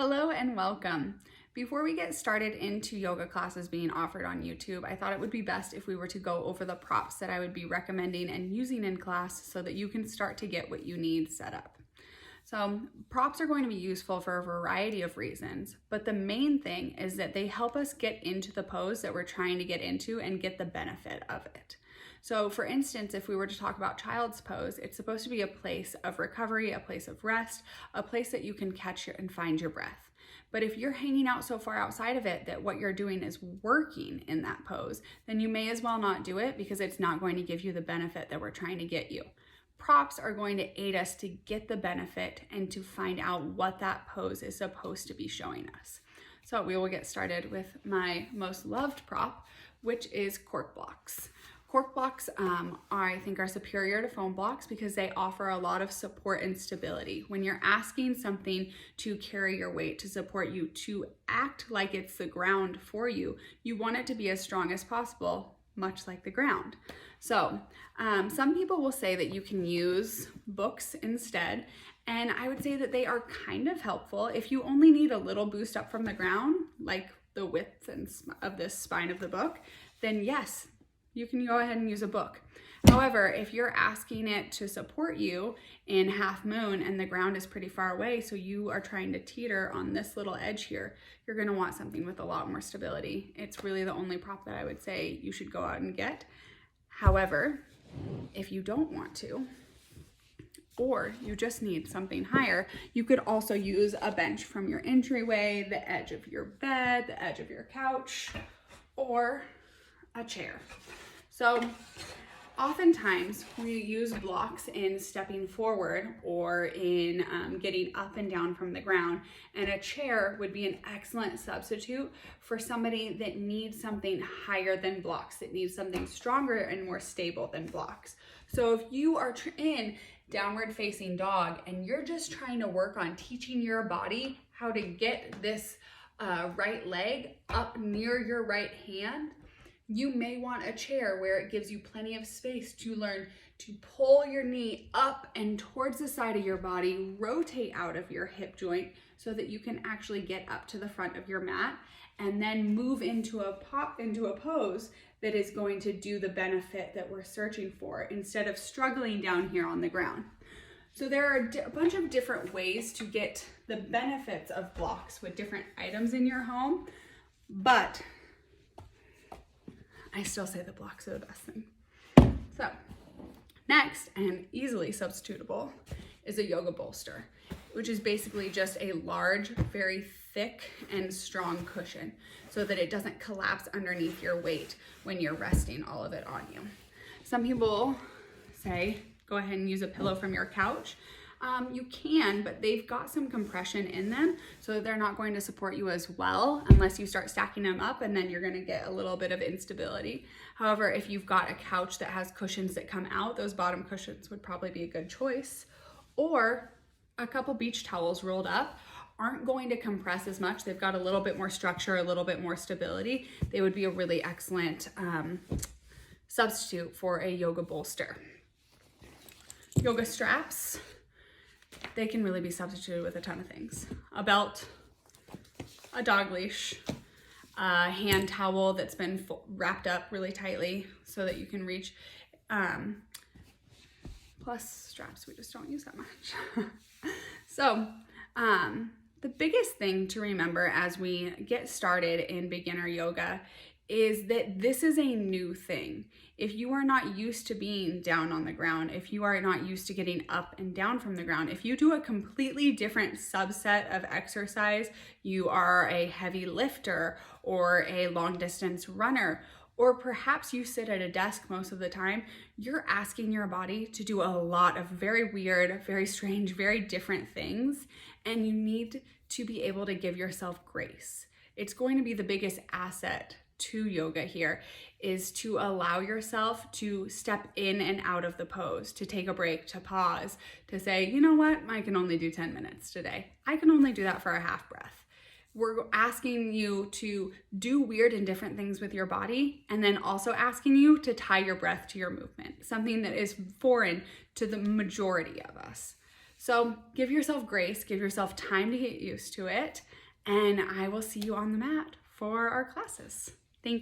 Hello and welcome. Before we get started into yoga classes being offered on YouTube, I thought it would be best if we were to go over the props that I would be recommending and using in class so that you can start to get what you need set up. So props are going to be useful for a variety of reasons, but the main thing is that they help us get into the pose that we're trying to get into and get the benefit of it. So for instance, if we were to talk about child's pose, it's supposed to be a place of recovery, a place of rest, a place that you can catch and find your breath. But if you're hanging out so far outside of it that what you're doing is working in that pose, then you may as well not do it because it's not going to give you the benefit that we're trying to get you. Props are going to aid us to get the benefit and to find out what that pose is supposed to be showing us. So we will get started with my most loved prop, which is cork blocks. Cork blocks I think are superior to foam blocks because they offer a lot of support and stability. When you're asking something to carry your weight, to support you, to act like it's the ground for you, you want it to be as strong as possible, much like the ground. So some people will say that you can use books instead, and I would say that they are kind of helpful. If you only need a little boost up from the ground, like the width of the spine of the book, then yes, you can go ahead and use a book. However, if you're asking it to support you in half moon and the ground is pretty far away, so you are trying to teeter on this little edge here, you're gonna want something with a lot more stability. It's really the only prop that I would say you should go out and get. However, if you don't want to, or you just need something higher, you could also use a bench from your entryway, the edge of your bed, the edge of your couch, or a chair. So oftentimes we use blocks in stepping forward or in getting up and down from the ground, and a chair would be an excellent substitute for somebody that needs something higher than blocks, that needs something stronger and more stable than blocks. So if you are in downward facing dog and you're just trying to work on teaching your body how to get this right leg up near your right hand, you may want a chair where it gives you plenty of space to learn to pull your knee up and towards the side of your body, rotate out of your hip joint so that you can actually get up to the front of your mat and then move into a pose that is going to do the benefit that we're searching for instead of struggling down here on the ground. So there are a bunch of different ways to get the benefits of blocks with different items in your home, but I still say the blocks are the best thing. So next, and easily substitutable, is a yoga bolster, which is basically just a large, very thick and strong cushion so that it doesn't collapse underneath your weight when you're resting all of it on you. Some people say, go ahead and use a pillow from your couch. You can, but they've got some compression in them, so they're not going to support you as well unless you start stacking them up, and then you're going to get a little bit of instability. However, if you've got a couch that has cushions that come out, those bottom cushions would probably be a good choice. Or a couple beach towels rolled up aren't going to compress as much. They've got a little bit more structure, a little bit more stability. They would be a really excellent substitute for a yoga bolster. Yoga straps, they can really be substituted with a ton of things. A belt, a dog leash, a hand towel that's been wrapped up really tightly so that you can reach. Plus straps, we just don't use that much. So the biggest thing to remember as we get started in beginner yoga is that this is a new thing. If you are not used to being down on the ground, if you are not used to getting up and down from the ground, if you do a completely different subset of exercise, you are a heavy lifter or a long distance runner, or perhaps you sit at a desk most of the time, you're asking your body to do a lot of very weird, very strange, very different things, and you need to be able to give yourself grace. It's going to be the biggest asset to yoga here, is to allow yourself to step in and out of the pose, to take a break, to pause, to say, you know what, I can only do 10 minutes today. I can only do that for a half breath. We're asking you to do weird and different things with your body, and then also asking you to tie your breath to your movement, something that is foreign to the majority of us. So give yourself grace, give yourself time to get used to it, and I will see you on the mat for our classes. Thank you.